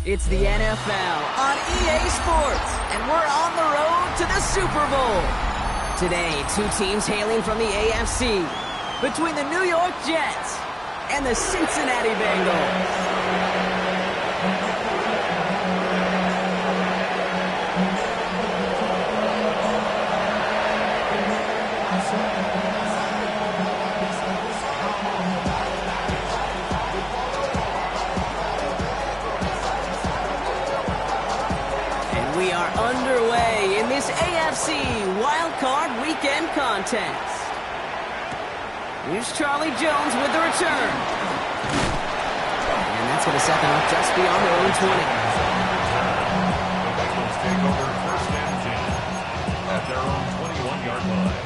It's the NFL on EA Sports, and we're on the road to the Super Bowl. Today, two teams hailing from the AFC, between the New York Jets and the Cincinnati Bengals. We are underway in this AFC Wildcard Weekend contest. Here's Charlie Jones with the return. And that's going to set them up just beyond their own 20. The Bengals take over first and 10 at their own 21-yard line.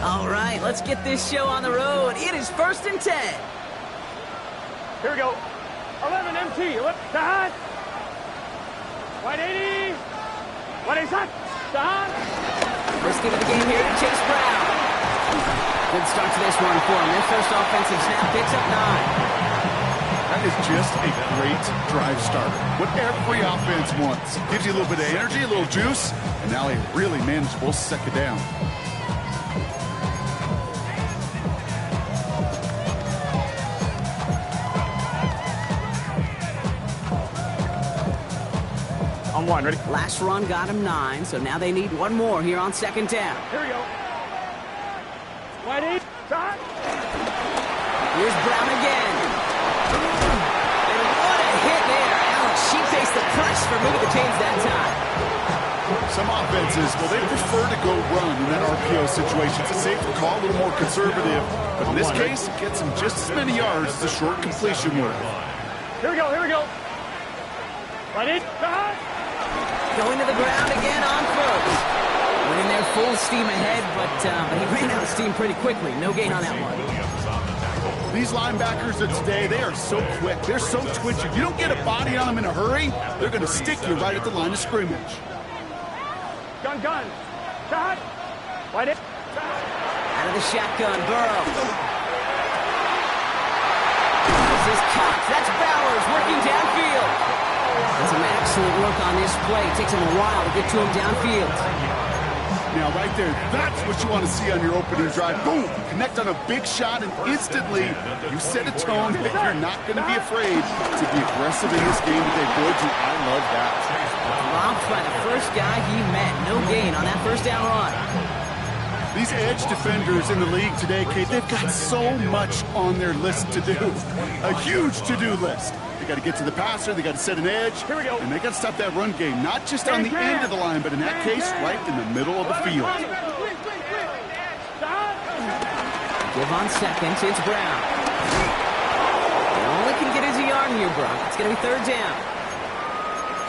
All right, let's get this show on the road. It is first and 10. Here we go. 11 MT. Side. Wide 80. Wide 80 side. Side. First give of the game here to Chase Brown. Good start to this one for him. Their first offensive snap picks up 9. That is just a great drive starter. What every offense wants. Gives you a little bit of energy, a little juice, and now a really manageable second down. On one, ready? Last run got him 9, so now they need one more here on second down. Here we go. Wide 8. Side. Here's Brown again. And what a hit there. Alex, she faced the press for moving the chains that time. Some offenses, well, they prefer to go run in that RPO situation. It's a safer call, a little more conservative. But in this case, it gets them just as many yards as a short completion would. Here we go. Here we go. Wide 8. Side. Going to the ground again on first. Went in there full steam ahead, but he ran out of steam pretty quickly. No gain on that one. These linebackers of today, they are so quick. They're so twitchy. You don't get a body on them in a hurry, they're going to stick you right at the line of scrimmage. Gun. Side. Wide 8. Out of the shotgun, Burrow. This is Cox. That's Bowers working downfield. And some excellent work on this play. It takes him a while to get to him downfield. Now, right there, that's what you want to see on your opening drive. Boom! Connect on a big shot, and instantly you set a tone that you're not going to be afraid to be aggressive in this game today. Boy, do I love that. Robbed by the first guy he met. No gain on that first down run. These edge defenders in the league today, Kate, they've got so much on their list to do. A huge to-do list. They got to get to the passer, they got to set an edge, and they got to stop that run game, not just on the end of the line, but in that case, right in the middle of the field. Give on second, it's Brown. He only can get his yard here, Brock. It's going to be third down.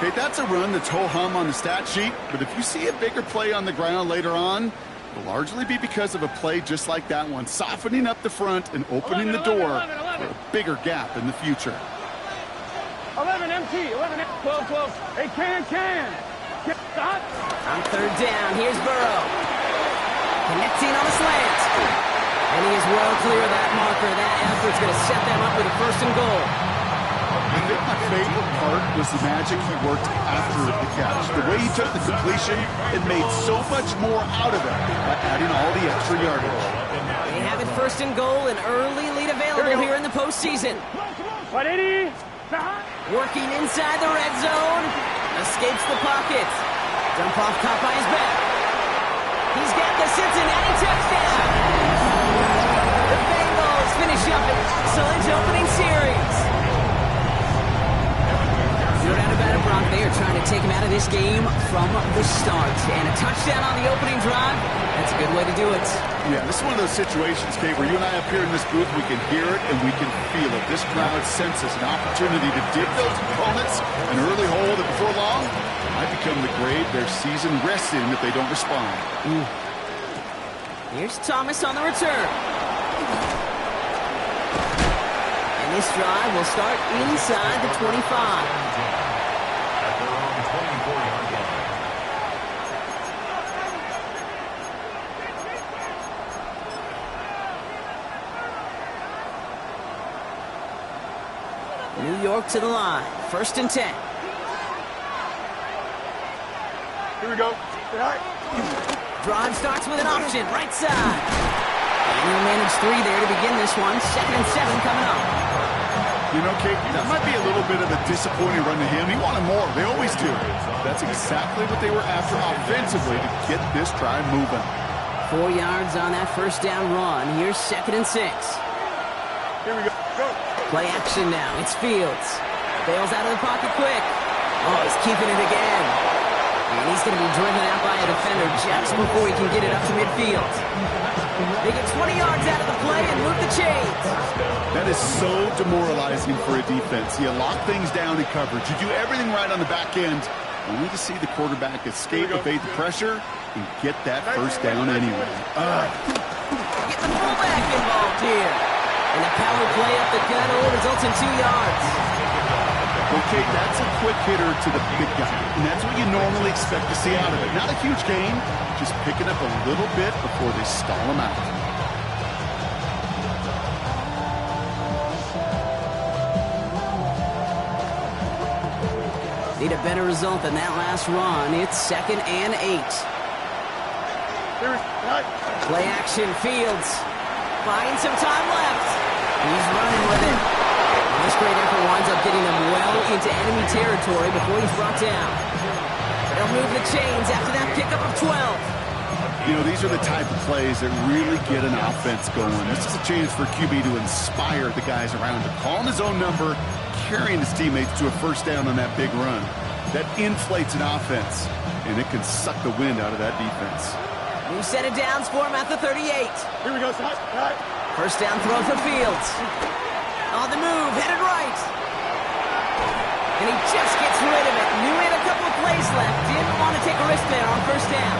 Kate, that's a run that's ho-hum on the stat sheet, but if you see a bigger play on the ground later on, it'll largely be because of a play just like that one, softening up the front and opening the door for a bigger gap in the future. 11 MT. 11 MT. 12. Hey, can. Stop. On third down, here's Burrow. Connecting on the slant. And he is well clear of that marker. That effort's going to set them up with a first and goal. I think my favorite part was the magic he worked after the catch. The way he took the completion and made so much more out of it by adding all the extra yardage. They have it first and goal, an early lead available here in the postseason. 180. Working inside the red zone. Escapes the pocket. Dump off caught by his back. He's got the Cincinnati touchdown. The Bengals finish up an excellent opening series. No doubt about it, Brock. They are trying to take him out of this game from the start. And a touchdown on the opening drive, that's a good way to do it. Yeah, this is one of those situations, Kate, where you and I up here in this booth, we can hear it and we can feel it. This crowd senses an opportunity to dig those opponents an early hole that before long might become the grave their season rests in if they don't respond. Here's Thomas on the return. And this drive will start inside the 25. At their own 24-yard line. broke to the line. 1st and 10. Here we go. Drive starts with an option, right side. And he'll manage 3 there to begin this one. 2nd and 7 coming up. You know, Kate, that might be a little bit of a disappointing run to him. He wanted more. They always do. That's exactly what they were after offensively to get this drive moving. 4 yards on that 1st down run. Here's 2nd and 6. Here we go. Go. Play action now. It's Fields. Bails out of the pocket quick. Oh, he's keeping it again. And he's going to be driven out by a defender just before he can get it up to midfield. They get 20 yards out of the play and move the chains. That is so demoralizing for a defense. You lock things down in coverage. You do everything right on the back end, only to see the quarterback escape, evade the pressure, and get that 1st down anyway. Get the fullback involved here. And a power play up the gut only results in 2 yards. Okay, that's a quick hitter to the big guy, and that's what you normally expect to see out of it. Not a huge gain, just picking up a little bit before they stall him out. Need a better result than that last run. It's 2nd and 8. Play action, Fields. Buying some time left. He's running with it. This great effort winds up getting them well into enemy territory before he's brought down. They'll move the chains after that pickup of 12. You know, these are the type of plays that really get an offense going. This is a chance for QB to inspire the guys around him. Calling his own number, carrying his teammates to a 1st down on that big run. That inflates an offense, and it can suck the wind out of that defense. New set of downs for him at the 38. Here we go, son. 1st down throw for Fields. On the move, headed right. And he just gets rid of it. Knew he had a couple of plays left. Didn't want to take a risk there on 1st down.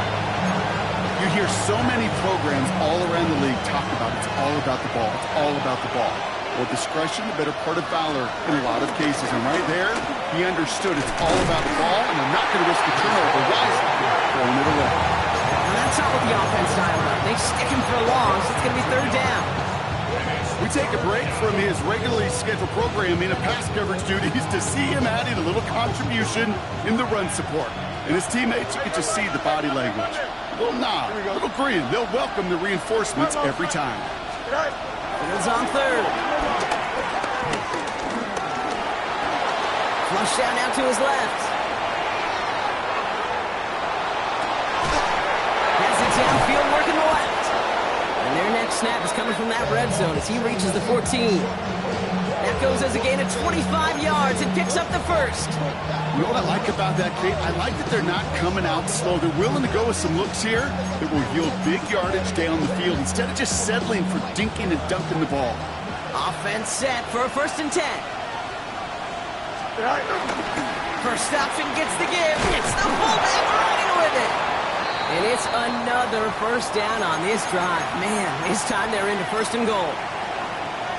You hear so many programs all around the league talk about it's all about the ball. It's all about the ball. Well, discretion, the better part of valor in a lot of cases. And right there, he understood it's all about the ball, and they're not going to risk a turnover. Wisely throwing it away. Now that's not what the offense style does. They stick him for a long, so it's going to be 3rd down. We take a break from his regularly scheduled programming of pass coverage duties to see him adding a little contribution in the run support. And his teammates, you can just see the body language. A little nod, a little grin. They'll welcome the reinforcements every time. Fields on 3rd. Flush down out to his left. Has it downfield working the left. And their next snap is coming from that red zone as he reaches the 14. That goes as a gain of 25 yards and picks up the 1st. You know what I like about that, Kate? I like that they're not coming out slow. They're willing to go with some looks here that will yield big yardage down the field instead of just settling for dinking and dunking the ball. Offense set for a 1st and 10. First option gets the give. It's the fullback running with it. And it's another 1st down on this drive. Man, this time they're into 1st and goal.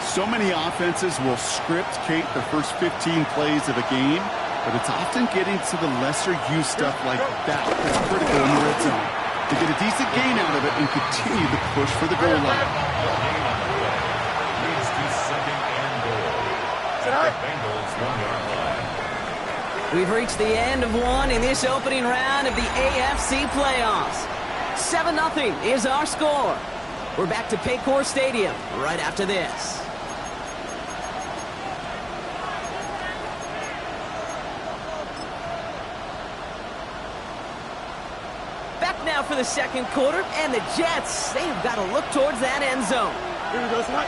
So many offenses will script, Kate, the first 15 plays of a game, but it's often getting to the lesser used stuff like that that's critical in the red zone. To get a decent gain out of it and continue the push for the goal line. Leads to 2nd and goal. At the Bengals 1-yard line. We've reached the end of one in this opening round of the AFC playoffs. 7-0 is our score. We're back to Paycor Stadium right after this. Back now for the 2nd quarter, and the Jets, they've got to look towards that end zone. Here we go, son.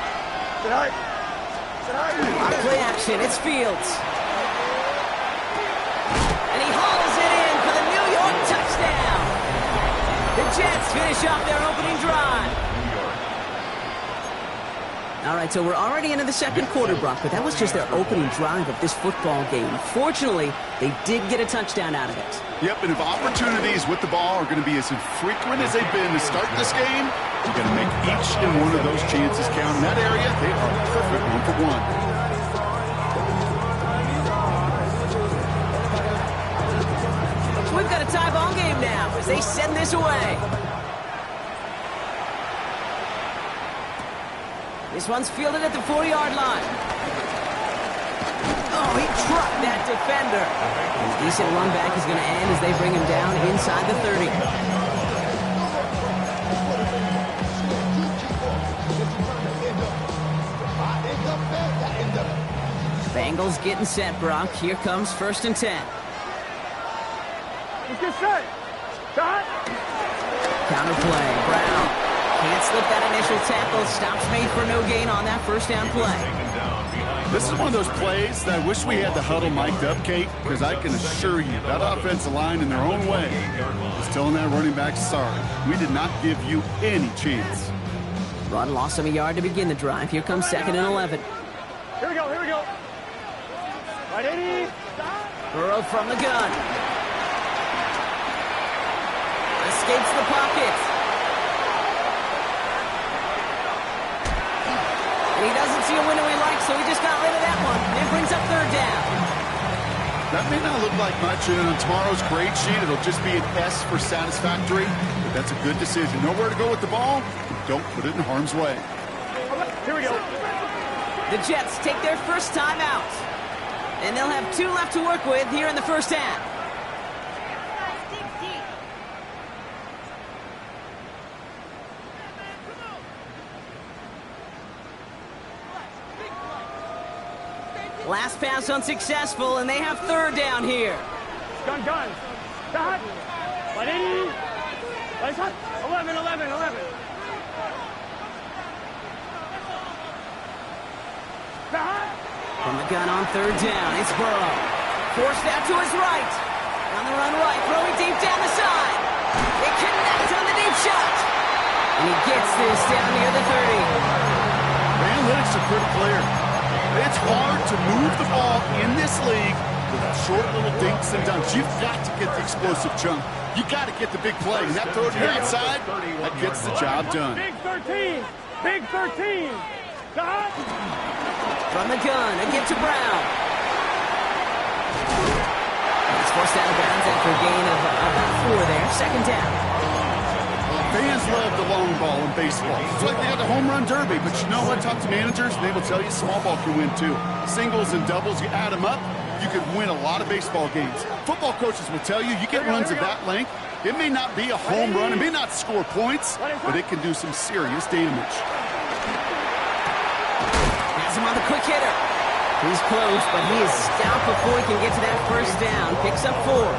On play action, it's Fields. And he hauls it in for the New York touchdown. The Jets finish off their opening drive. All right, so we're already into the 2nd quarter, Brock, but that was just their opening drive of this football game. Fortunately, they did get a touchdown out of it. Yep, and if opportunities with the ball are going to be as infrequent as they've been to start this game, you're going to make each and one of those chances count. In that area, they are perfect 1 for 1. So we've got a tie ball game now as they send this away. This one's fielded at the 4-yard line. Oh, he trucked that defender. His decent run back is going to end as they bring him down inside the 30. Bengals getting set, Brock. Here comes 1st and 10. Let's get set. Shot. Counterplay. Brown can't slip that initial tackle. Stops made for no gain on that 1st down play. This is one of those plays that I wish we had the huddle mic'd up, Kate, because I can assure you that offensive line in their own way is telling that running back, sorry, we did not give you any chance. Run lost him a yard to begin the drive. Here comes 2nd and 11. Here we go, here we go. Right, 80. Burrow from the gun. Escapes the pocket. And he doesn't see a window he likes, so he just got rid of that one. And brings up 3rd down. That may not look like much, and on tomorrow's grade sheet, it'll just be an S for satisfactory, but that's a good decision. Nowhere to go with the ball, don't put it in harm's way. Here we go. The Jets take their first time out. And they'll have 2 left to work with here in the 1st half. Last pass unsuccessful, and they have 3rd down here. Gun. Shot. 180. Nice shot. 11. Shot. From the gun on 3rd down, it's Burrow. Forced out to his right. On the run right, throwing deep down the side. It connects on the deep shot. And he gets this down near the 30. The analytics are pretty clear. It's hard to move the ball in this league with short little dinks and dunks. You've got to get the explosive chunk. You got to get the big play. And that throw to the outside, that gets the job done. Big 13. Big 13. Shot. From the gun, and get to Brown. He's forced out of bounds after a gain of about 4 there. 2nd down. Fans love the long ball in baseball. It's like they had the home run derby, but you know what? Talk to managers, and they will tell you small ball can win too. Singles and doubles, you add them up, you could win a lot of baseball games. Football coaches will tell you, you get runs of that length, it may not be a home run, it may not score points, but it can do some serious damage. Has him on the quick hitter. He's close, but he is stopped before he can get to that 1st down. Picks up 4.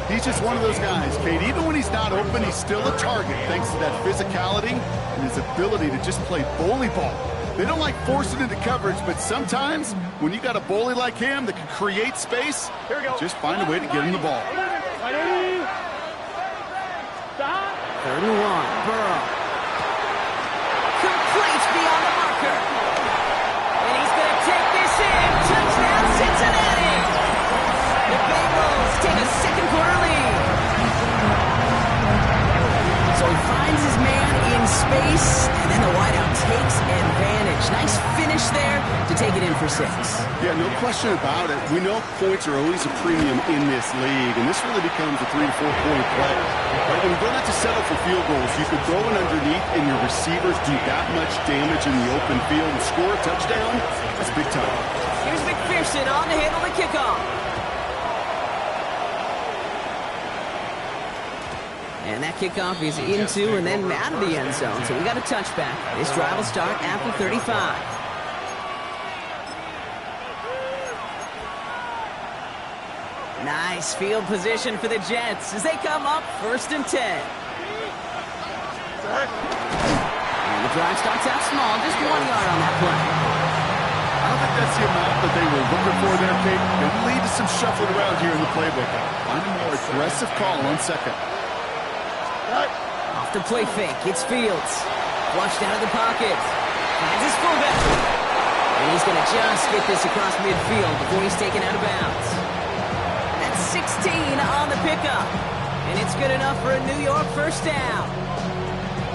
He's just one of those guys, Kate. Even when he's not open, he's still a target thanks to that physicality and his ability to just play bully ball. They don't like forcing into coverage, but sometimes when you got a bully like him that can create space, just find a way to get him the ball. 180. Stop. 3rd and 1. Burrow. Complete beyond the marker. And he's going to take this in. Touchdown, Cincinnati. The Bengals take a 2nd quarter lead. So he finds his man in space, and then the wideout takes advantage. Nice finish there to take it in for 6. Yeah, no question about it. We know points are always a premium in this league, and this really becomes a 3 to 4 point play. Right? When you don't have to settle for field goals, you can throw it underneath, and your receivers do that much damage in the open field and score a touchdown. That's big time. Here's McPherson on to handle the kickoff. And that kickoff is into and then out of the end zone. So we got a touchback. This drive will start at the 35. Nice field position for the Jets as they come up 1st and 10. And the drive starts out small, just 1 yard on that play. I don't think that's the amount that they were looking for there, Kate. It'll lead to some shuffling around here in the playbook. Find a more aggressive call on 2nd. Off the play fake, it's Fields. Flushed out of the pocket. Finds his fullback. And he's going to just get this across midfield before he's taken out of bounds. That's 16 on the pickup. And it's good enough for a New York 1st down.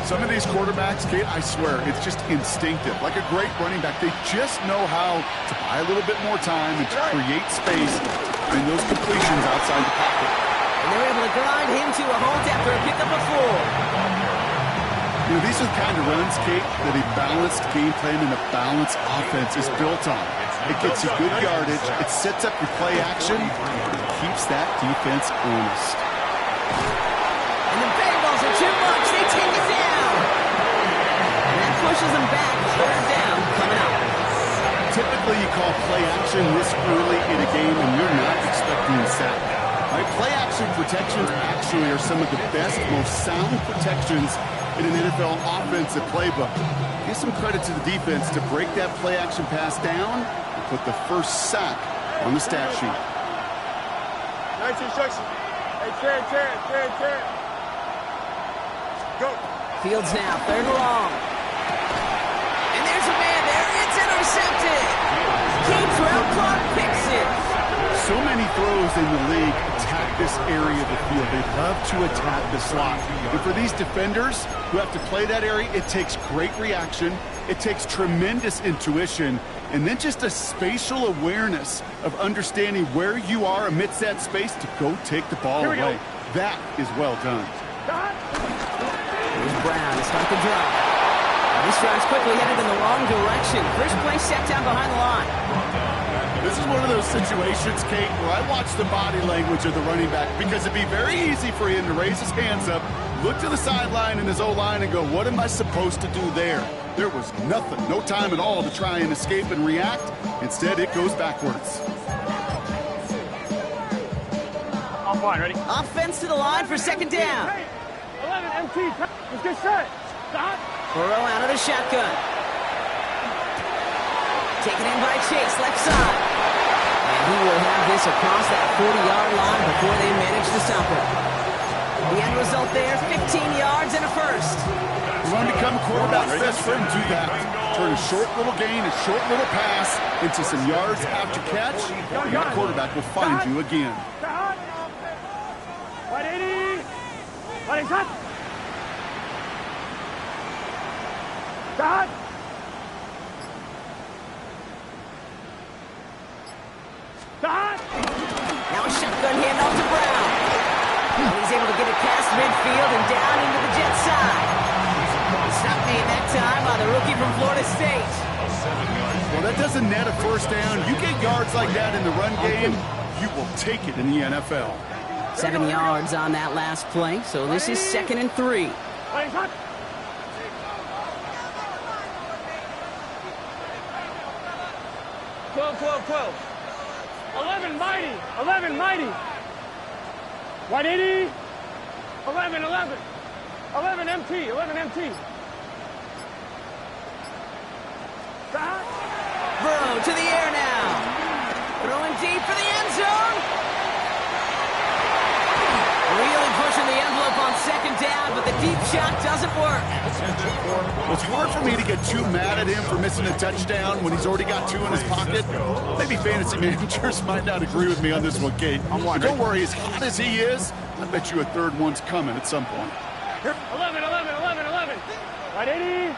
Some of these quarterbacks, Kate, I swear, it's just instinctive. Like a great running back, they just know how to buy a little bit more time and to create space in those completions outside the pocket. And they're able to grind him to a halt after a pickup of 4. You know, these are the kind of runs, Kate, that a balanced game plan and a balanced offense is built on. It gets you good yardage, it sets up your play action, it keeps that defense honest. And the Bengals are too much. They take it down. And that pushes them back. Third down coming up. Typically, you call play action this early in a game, and you're not expecting a sack. Right? Play action protections actually are some of the best, most sound protections in an NFL offensive playbook. Give some credit to the defense to break that play action pass down and put the first sack on the stat sheet. Nice instruction. Hey, turn. Go. Fields now, third and long. And there's a man there. It's intercepted. Keeps route clock, picks it. So many throws in the league attack this area of the field. They love to attack the slot. And for these defenders who have to play that area, it takes great reaction. It takes tremendous intuition. And then just a spatial awareness of understanding where you are amidst that space to go take the ball away. That is well done. Here's Brown to start the drive. This drive's quickly headed in the wrong direction. First play set down behind the line. This is one of those situations, Kate, where I watch the body language of the running back because it'd be very easy for him to raise his hands up, look to the sideline in his O-line and go, what am I supposed to do there? There was nothing, no time at all to try and escape and react. Instead, it goes backwards. I'm fine, ready? Offense to the line for second down. Hey, 11 MT, let's get set. Stop. Burrow out of the shotgun. Taken in by Chase, left side. And he will have this across that 40-yard line before they manage to stop him. The end result there, 15 yards and a first. You want to become a quarterback's best friend, do that. Turn a short little gain, a short little pass into some yards after catch, and that quarterback will find you again. Stop. 180. 180, shot. Stop. Stop. Now a shotgun handoff to Brown. And he's able to get it past midfield and down into the Jet side. Stop made that time by the rookie from Florida State. Well, that doesn't net a first down. You get yards like that in the run game, you will take it in the NFL. 7 yards on that last play, so this is 2nd and 3. 12. 11 mighty. 11 mighty. 180. 11. 11 MT. 11 MT. Stop. Burrow to the air now. Throwing deep for the end zone. Really pushing the envelope on second down, but the deep shot doesn't work. It's hard for me to get too mad at him for missing a touchdown when he's already got 2 in his pocket. Maybe fantasy managers might not agree with me on this one, Kate. But don't worry, as hot as he is, I bet you a third one's coming at some point. 11. 180.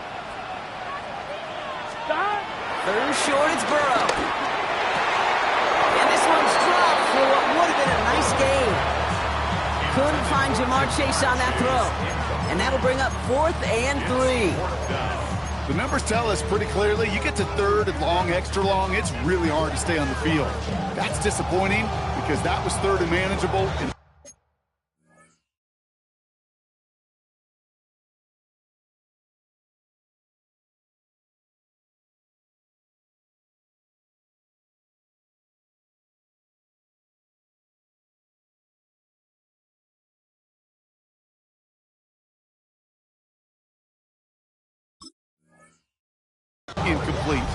Stop. Third and short, it's Burrow. And this one's dropped for what would have been a nice game. Couldn't find Jamar Chase on that throw. And that'll bring up 4th and 3. The numbers tell us pretty clearly, you get to third and long, extra long, it's really hard to stay on the field. That's disappointing because that was third and manageable. And incomplete.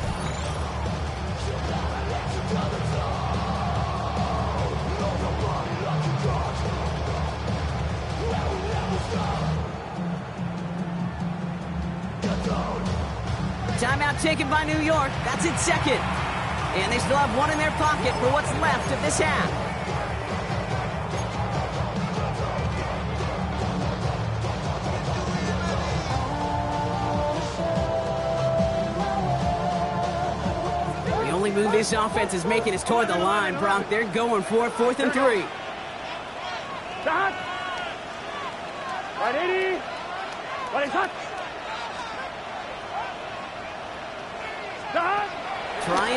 Timeout taken by New York. That's its second. And they still have 1 in their pocket for what's left of this half. The only move this offense is making is toward the line, Bronk. They're going for it, 4th and 3. Stop. 180. 180, shot.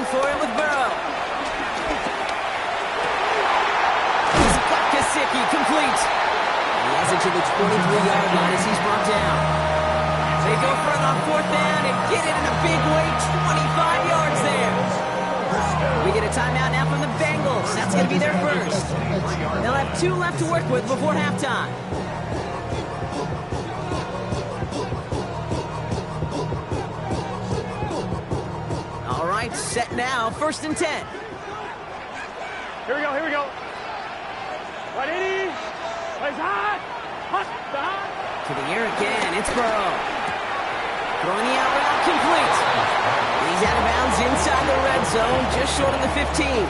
looking for him with Burrow. He's got Chise complete. And he has it to the 23-yard line as he's brought down. They go for it on 4th down and get it in a big way, 25 yards there. We get a timeout now from the Bengals. That's going to be their first. They'll have 2 left to work with before halftime. All right, set now, 1st and 10. Here we go, here we go. Right, Eddie. Place hot. Hot, hot. To the air again, it's Burrow. Throwing the out route complete. He's out of bounds inside the red zone, just short of the 15.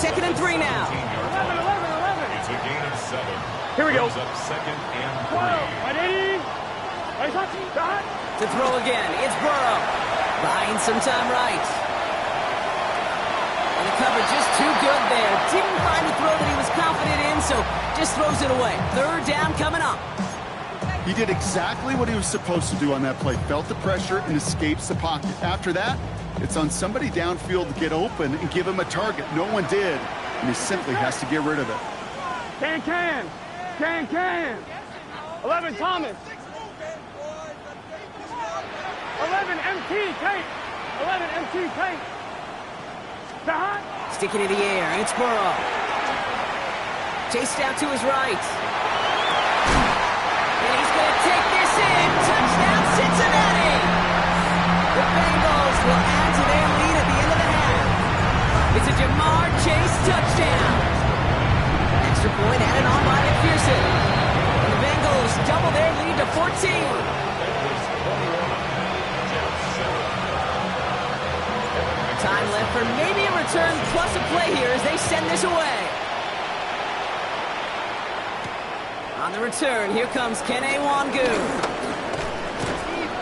2nd and 3 now. 11, 11. It's a gain of 7. Here we go. Brings up 2nd and 3. Right, Eddie. Place hot, hot. To throw again, it's Burrow. Buying some time right. And the cover just too good there. Didn't find the throw that he was confident in, so just throws it away. 3rd down coming up. He did exactly what he was supposed to do on that play. Felt the pressure and escapes the pocket. After that, it's on somebody downfield to get open and give him a target. No one did, and he simply has to get rid of it. Can. 11, Thomas. 11, MT, Kate. 11, MT, Kate. Hot. Sticking in the air, it's Burrow. Chased out to his right. And he's going to take this in. Touchdown, Cincinnati! The Bengals will add to their lead at the end of the half. It's a Jamar Chase touchdown. Extra point added on by McPherson. And the Bengals double their lead to 14. Time left for maybe a return plus a play here as they send this away. On the return, here comes Kene Wangu.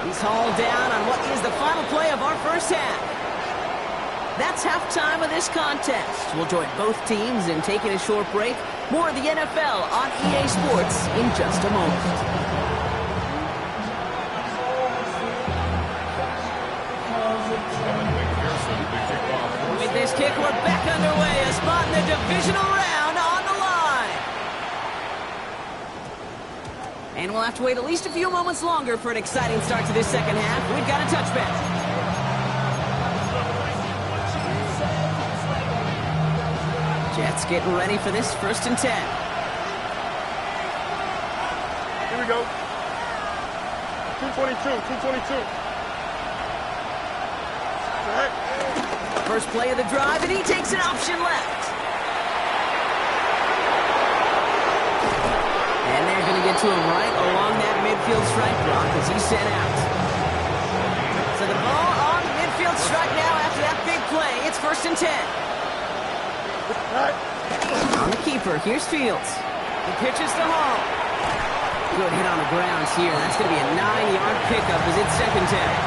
He's hauled down on what is the final play of our first half. That's halftime of this contest. We'll join both teams in taking a short break. More of the NFL on EA Sports in just a moment. With this kick, we're back underway. A spot in the divisional round on the line. And we'll have to wait at least a few moments longer for an exciting start to this second half. We've got a touchback. Jets getting ready for this 1st and 10. Here we go. 222. First play of the drive, and he takes an option left. And they're going to get to him right along that midfield stripe block as he's sent out. So the ball on the midfield stripe now after that big play. It's 1st and 10. On the keeper, here's Fields. He pitches to Hall. Good hit on the grounds here. That's going to be a 9-yard pickup as it's 2nd down.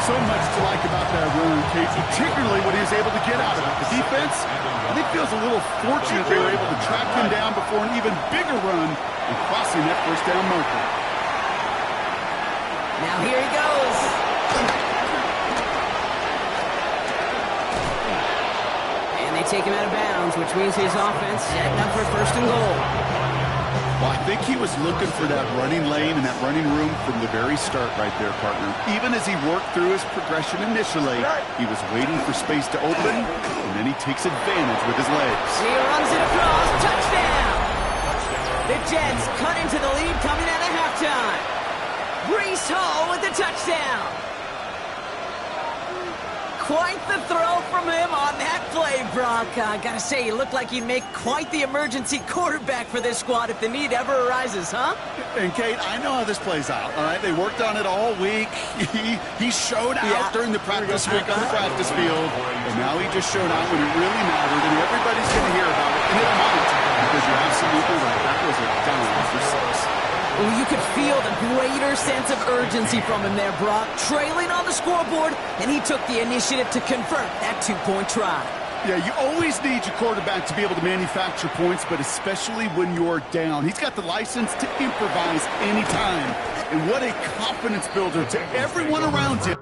So much to like about that run, Kate, particularly when he was able to get out of it. The defense, I think, feels a little fortunate they were able to track him down before an even bigger run and crossing that 1st down marker. Now here he goes. And they take him out of bounds, which means his offense setting up for 1st and goal. Well, I think he was looking for that running lane and that running room from the very start right there, partner. Even as he worked through his progression initially, he was waiting for space to open, and then he takes advantage with his legs. He runs it across. Touchdown! The Jets cut into the lead coming out of halftime. Breece Hall with the touchdown. Quite the throw from him on that play, Brock. I gotta say, he looked like he'd make quite the emergency quarterback for this squad if the need ever arises, huh? And, Kate, I know how this plays out, all right? They worked on it all week. He showed out during the practice week on the practice field, and now he just showed out when it really mattered, and everybody's going to hear about it, and it might, because you're absolutely right. That was a dime for 6. Well, you could feel the greater sense of urgency from him there, Brock. Trailing on the scoreboard, and he took the initiative to convert that 2-point try. Yeah, you always need your quarterback to be able to manufacture points, but especially when you're down. He's got the license to improvise anytime. And what a confidence builder to everyone around him.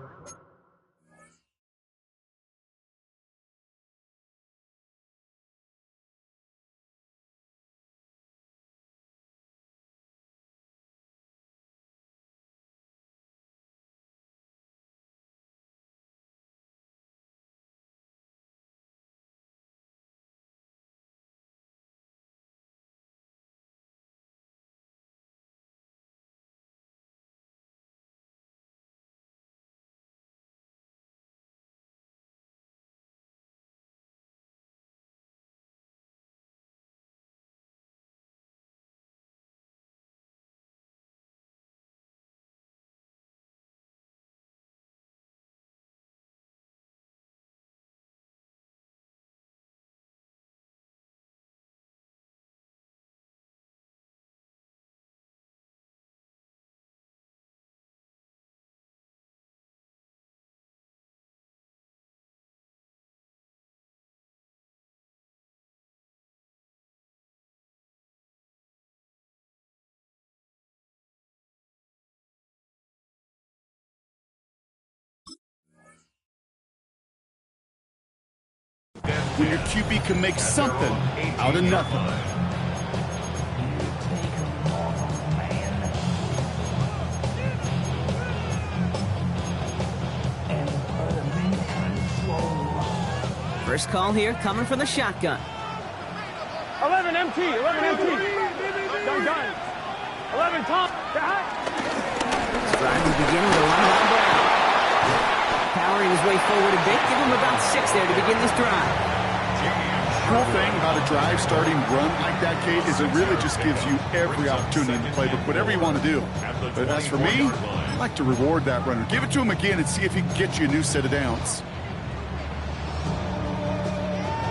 when your QB can make something out of nothing. First call here coming from the shotgun. 11 MT, 11 MT. Gun. 11 Tom. This drive will begin with a run by Brown. Powering his way forward a bit. Give him about 6 there to begin this drive. The cool thing about a drive starting run like that, Kate, is it really just gives you every opportunity in the playbook, whatever you want to do. But as for me, I like to reward that runner. Give it to him again and see if he can get you a new set of downs.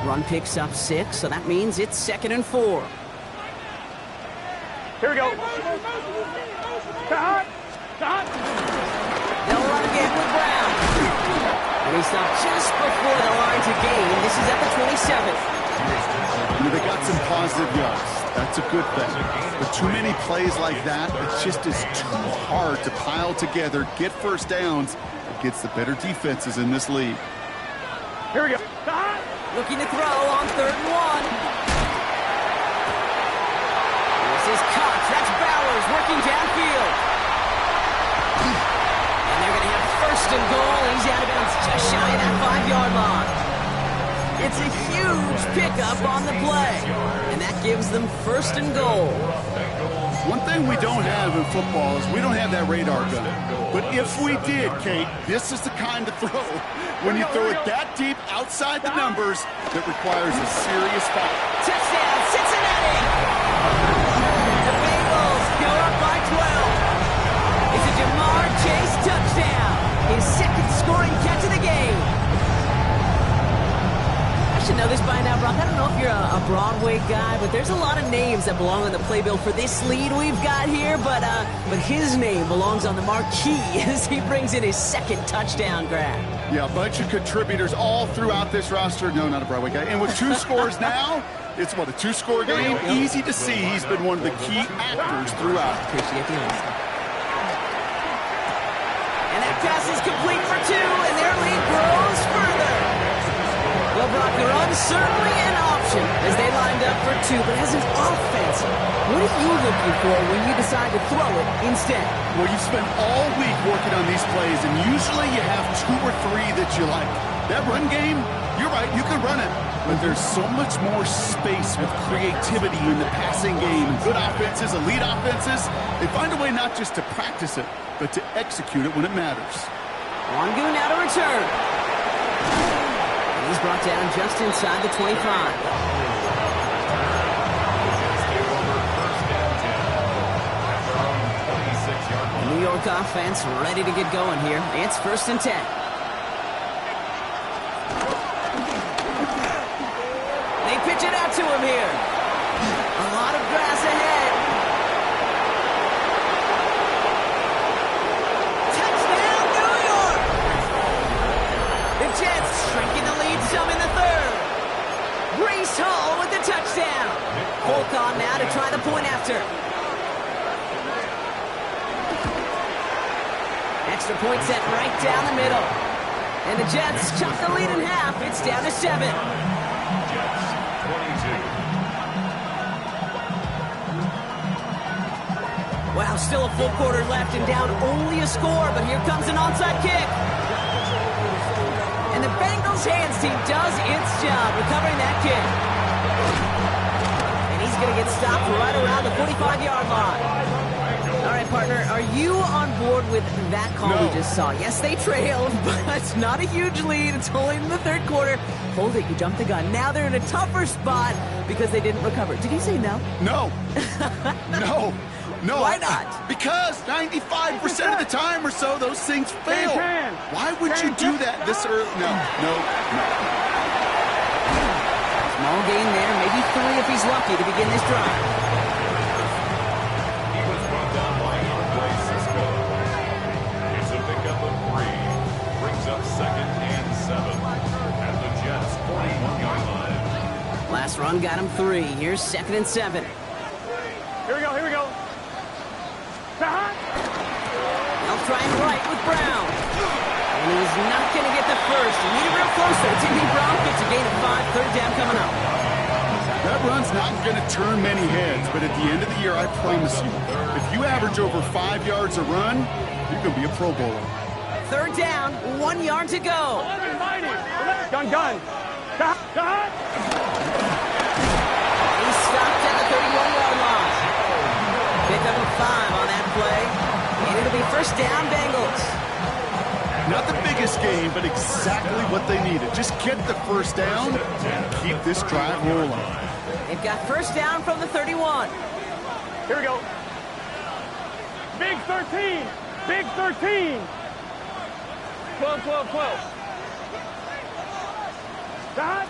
Run picks up 6, so that means it's 2nd and 4. Here we go. Cut. They'll run again with Brown. And he stopped just before the line to gain. This is at the 27th. They got some positive yards. That's a good thing. But too many plays like that, it just is too hard to pile together, get first downs against the better defenses in this league. Here we go. Looking to throw on 3rd and 1. This is Cox. That's Bowers working downfield. And they're going to have 1st and goal. He's out of bounds just shy of that 5-yard line. It's a huge pickup on the play. And that gives them 1st and goal. One thing we don't have in football is we don't have that radar gun. But if we did, Kate, this is the kind of throw, when you throw it that deep outside the numbers, that requires a serious foul. Touchdown, Cincinnati! The Bengals go up by 12. It's a Jamar Chase touchdown. His 2nd scoring catch of the game. I should know this by now, Brock. I don't know if you're a Broadway guy, but there's a lot of names that belong on the playbill for this lead we've got here, but his name belongs on the marquee as he brings in his 2nd touchdown grab. Yeah, a bunch of contributors all throughout this roster. No, not a Broadway guy. And with 2 scores now, it's what, a 2-score game? Easy to see he's been one of the key actors throughout. Appreciate the honesty. And that pass is complete for 2, and their lead grows further. Well, Brock, the run certainly an option as they lined up for 2, but as an offense, what are you looking for when you decide to throw it instead? Well, you spend all week working on these plays, and usually you have 2 or 3 that you like. That run game, you're right, you can run it, but there's so much more space with creativity in the passing game. Good offenses, elite offenses, they find a way not just to practice it, but to execute it when it matters. Wangu now to return. He's brought down just inside the 25. The New York offense ready to get going here. It's 1st and 10. They pitch it out to him here. A lot of grass ahead. Touchdown, New York! The Jets shrinking the lead some in the 3rd. Breece Hall with the touchdown. Folk on now to try the point after. Extra point set right down the middle. And the Jets chop the lead in half. It's down to 7. Jets 22. Wow, still a full quarter left and down only a score, but here comes an onside kick. And the Bengals hands team does its job recovering that kick. And he's going to get stopped right around the 45-yard line. All right, partner, are you on board with that call we just saw? Yes, they trailed, but it's not a huge lead. It's only in the 3rd quarter. Hold it, you jumped the gun. Now they're in a tougher spot because they didn't recover. Did you say no? No. No. No. Why not? Because 95% of the time or so, those things fail. Why would you do that this early? No. Small gain there, maybe 3 if he's lucky to begin this drive. He was brought down by Cisco. It's a pickup of 3. Brings up 2nd and 7 at the Jets' 41-yard line. Last run got him 3. Here's 2nd and 7. Here we go. They'll try and right with Brown. And He's not going to get the first. He needed real close there. Didn't he, Brock? It's a gain of 5, third down coming up. That run's not going to turn many heads, but at the end of the year, I promise you, if you average over 5 yards a run, you're going to be a Pro Bowler. Third down, 1 yard to go. Gun. Got. He's stopped at the 31-yard line. Pick up a 5 on that play. And it'll be first down, Bengals. Not the biggest game, but exactly what they needed. Just get the first down and keep this drive rolling. They've got first down from the 31. Here we go. Big 13. Big 13. 12. Got.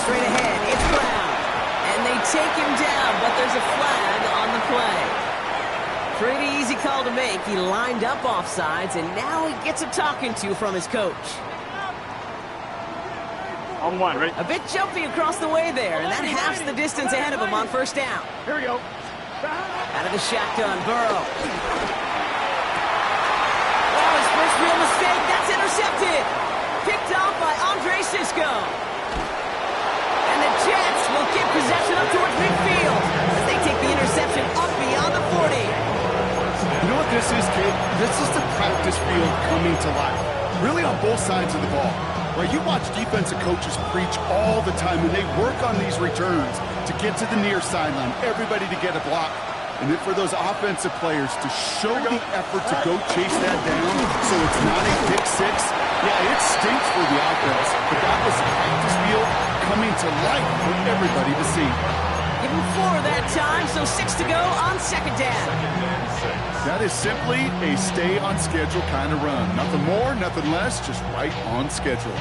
Straight ahead, it's Brown. And they take him down, but there's a flag on the play. Pretty easy call to make. He lined up offsides, and now he gets a talking to from his coach. On one, ready? A bit jumpy across the way there, and that halves the distance ahead of him on first down. Here we go. Out of the shotgun, Burrow. Oh, his first real mistake. That's intercepted. Picked off by Andre Sisco. And the Jets will get possession up towards midfield as they take the interception up beyond the 40. You know what this is, kid? This is the practice field coming to life. Really on both sides of the ball. Right, you watch defensive coaches preach all the time, and they work on these returns to get to the near sideline, everybody to get a block. And then for those offensive players to show the effort to go chase that down so it's not a pick six. Yeah, it stinks for the offense, but that was the practice field coming to life for everybody to see. Give him 4 that time, so 6 to go on second down. That is simply a stay on schedule kind of run. Nothing more, nothing less, just right on schedule.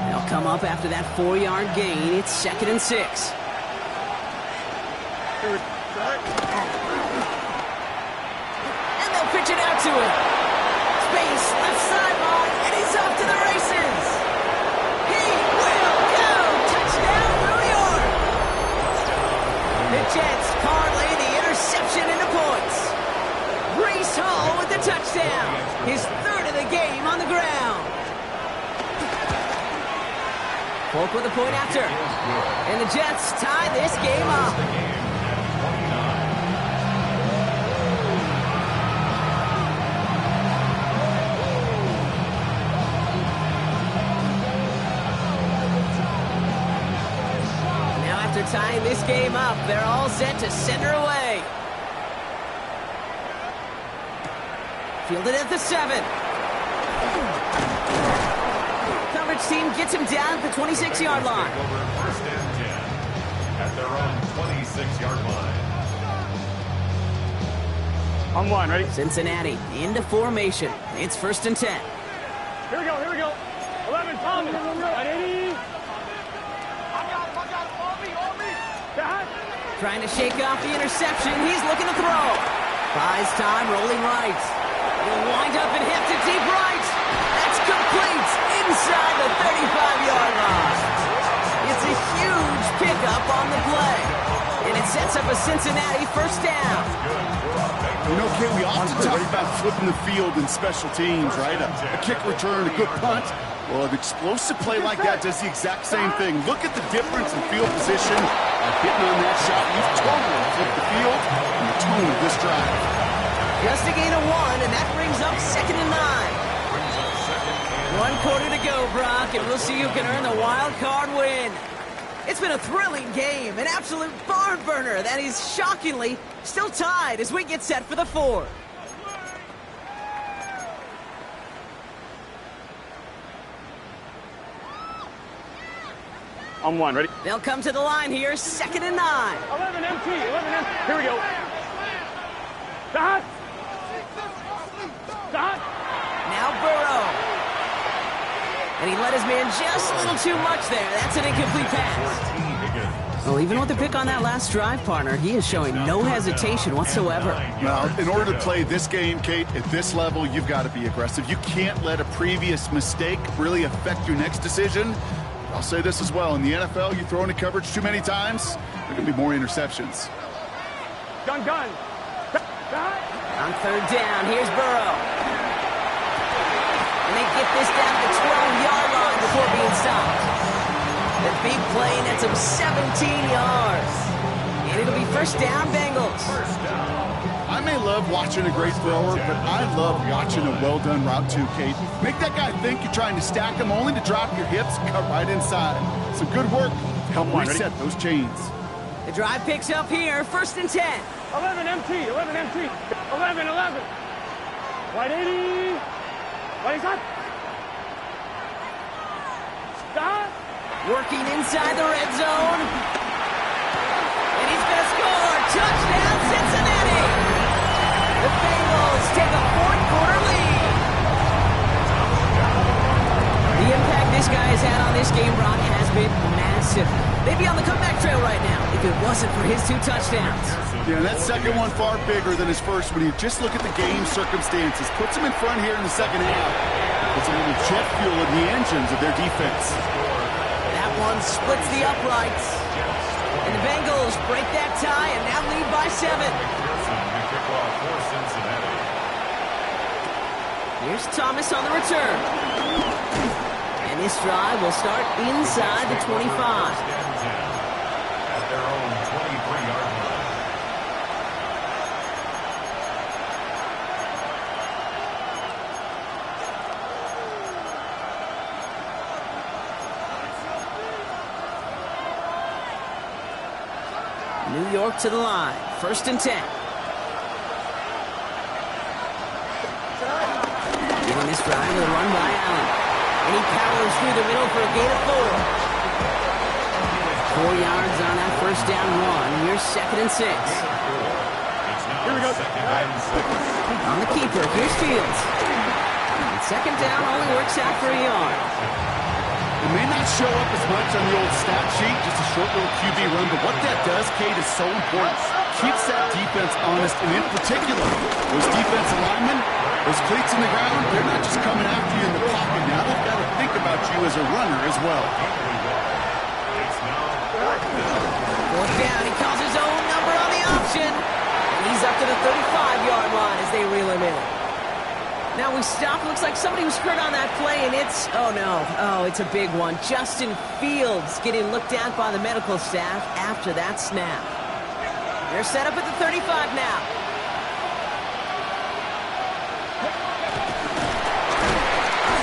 They'll come up after that 4-yard gain. It's 2nd and 6. And they'll pitch it out to him. Space, left sideline, and he's off to the races. He will go. Touchdown, New York. The Jets parlay the interception into points. Breece Hall with the touchdown. His 3rd of the game on the ground. Polk with a point after. And the Jets tie this game up. Tying this game up, they're all set to send her away. Fielded at the 7. Coverage team gets him down at the 26-yard line. First and 10 at their own 26-yard line. On one, ready? Cincinnati into formation. It's 1st and 10. Here we go. 11, Thomas. At 80. Trying to shake off the interception. He's looking to throw. Buys time, rolling right. He'll wind up and hit to deep right. That's complete inside the 35-yard line. It's a huge pickup on the play. And it sets up a Cincinnati first down. You know, Kid, we often talk about flipping the field in special teams, right? A kick return, a good punt. Well, an explosive play like that does the exact same thing. Look at the difference in field position. Hitting on that shot, we've totally flipped the field and the tone of this drive. Just a gain of 1, and that brings up 2nd and 9. 1 quarter to go, Brock, and we'll see who can earn the wild card win. It's been a thrilling game, an absolute barn burner that is shockingly still tied as we get set for the 4th. On one, ready? They'll come to the line here, 2nd and 9. 11 empty. Here we go. Dot. Now Burrow. And he let his man just a little too much there. That's an incomplete pass. Well, even with the pick on that last drive, partner, he is showing no hesitation whatsoever. Now, in order to play this game, Kate, at this level, you've got to be aggressive. You can't let a previous mistake really affect your next decision. I'll say this as well. In the NFL, you throw into coverage too many times, There are going to be more interceptions. Gun. On third down, here's Burrow. And they get this down to the 12-yard line before being stopped. The big play nets him 17 yards. And it'll be first down, Bengals. I may love watching a great thrower, but I love watching a well-done route too, Kate. Make that guy think you're trying to stack him only to drop your hips, cut right inside. Some good work to help reset those chains. The drive picks up here, first and 10. 11 MT. 11. Right 80. Right hot. Stop. Working inside the red zone. And he's going to score. Touchdown, Cincinnati. The Bengals take a fourth-quarter lead. The impact this guy has had on this game, Brock, has been massive. They'd be on the comeback trail right now if it wasn't for his 2 touchdowns. Yeah, that second one far bigger than his first when you just look at the game circumstances. Puts him in front here in the second half. Puts a little jet fuel in the engines of their defense. That one splits the uprights. And the Bengals break that tie and now lead by 7. Here's Thomas on the return. And this drive will start inside the 25. At their own 23-yard line. New York to the line. First and 10. Getting this drive with a run by Allen. And he powers through the middle for a gain of 4. 4 yards on that first down run. Here's second and 6. Here we go. On the keeper, here's Fields. And second down only works out for a yard. It may not show up as much on the old stat sheet, just a short little QB run, but what that does, Kate, is so important. Keeps that defense honest, and in particular, those defensive linemen, those cleats in the ground, they're not just coming after you in the pocket. Now they've got to think about you as a runner as well. Fourth down, he calls his own number on the option. And he's up to the 35-yard line as they reel him in. Now we stop. Looks like somebody was hurt on that play, and it's, oh no, it's a big one. Justin Fields getting looked at by the medical staff after that snap. They're set up at the 35 now.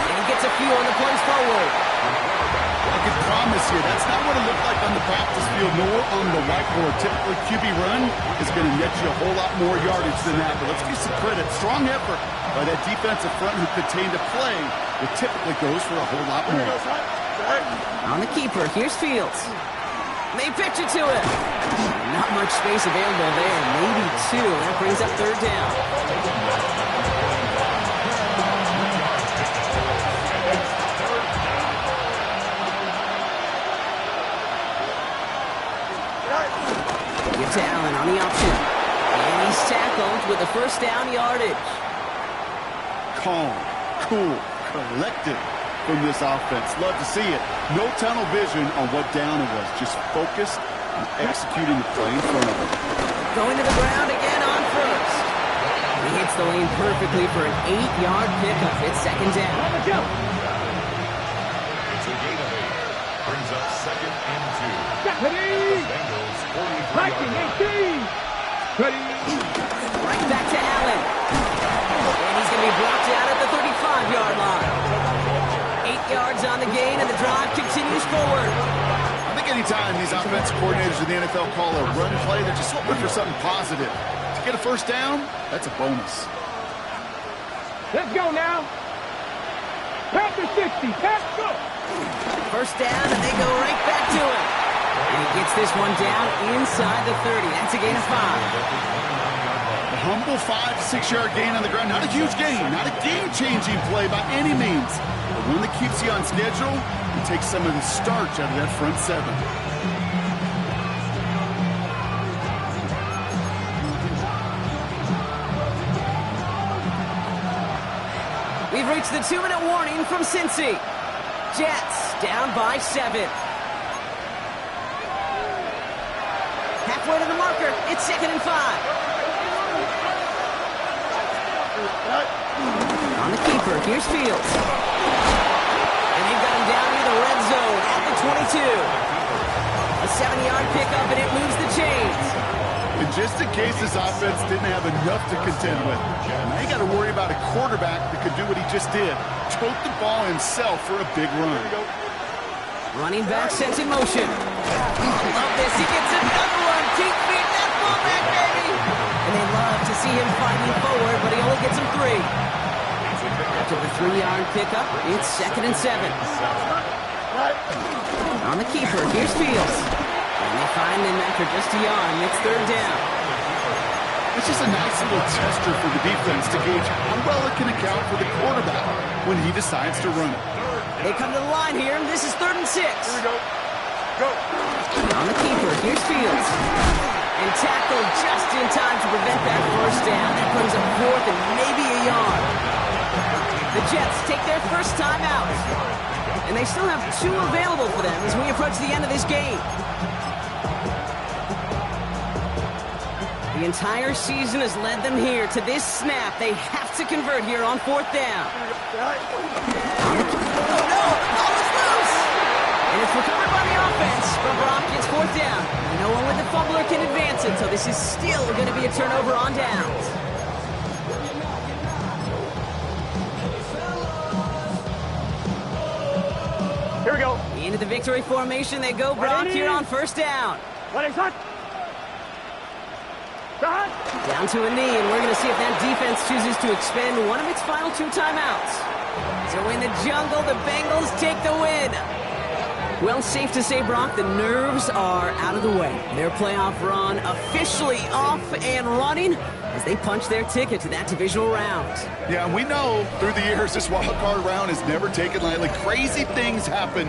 And he gets a few on the plays forward. I can promise you, that's not what it looked like on the practice field, nor on the whiteboard. Typically, QB run is going to net you a whole lot more yardage than that. But let's give some credit. Strong effort by that defensive front who contained a play that typically goes for a whole lot more. On the keeper, here's Fields. They pitch it to him. Not much space available there. Maybe 2. That brings up third down. To Allen on the option. And he's tackled with a first down yardage. Calm, cool, collected from this offense. Love to see it. No tunnel vision on what down it was. Just focused on executing the play in front of him. Going to the ground again on first. He hits the lane perfectly for an 8-yard pickup. It's second down. It's a gain of 8. Brings up second and 2. Bengals 43-yard line. Right back to Allen. And he's going to be blocked out at the 35-yard line. 8 yards on the gain, and the drive continues forward. I think anytime these offensive coordinators in the NFL call a run play, they're just looking for something positive. To get a first down, that's a bonus. Let's go now. Back to 60. Let's go. First down, and they go right back to him. And he gets this one down inside the 30. That's a gain of 5. A humble 5 to 6 yard gain on the ground. Not a huge gain, not a game-changing play by any means. But one that keeps you on schedule and takes some of the starch out of that front 7. We've reached the 2-minute warning from Cincy. Jets down by 7. halfway to the marker. It's 2nd and 5. On the keeper, here's Fields. And they've got him down near the red zone at the 22. A 70-yard pickup, and it moves the chains. And just in case his offense didn't have enough to contend with, now you got to worry about a quarterback that could do what he just did. Tote the ball himself for a big run. Running back sets in motion. Love this. He gets another one. Keep feet that fullback, baby. And they love to see him fighting forward, but he only gets him 3. After the 3-yard pickup, it's 2nd and 7. On the keeper, here's Fields. And they find him after just a yard. It's 3rd down. It's just a nice little tester for the defense to gauge how well it can account for the quarterback when he decides to run it. They come to the line here, and this is 3rd and 6. Here we go. Go. On the keeper, here's Fields. And tackled just in time to prevent that 1st down. That brings up 4th and maybe a yard. The Jets take their first time out. And they still have 2 available for them as we approach the end of this game. The entire season has led them here to this snap. They have to convert here on 4th down. Oh no, the ball is loose! And it's recovered by the offense, but Brock gets 4th down. No one with the fumbler can advance it, so this is still going to be a turnover on downs. Here we go. Into the victory formation they go, Brock, here on 1st down. Ready, set. Down to a knee, and we're going to see if that defense chooses to expend one of its final 2 timeouts. So in the jungle, the Bengals take the win. Well, safe to say, Brock, the nerves are out of the way. Their playoff run officially off and running as they punch their ticket to that divisional round. Yeah, and we know through the years this wild card round is never taken lightly. Crazy things happen.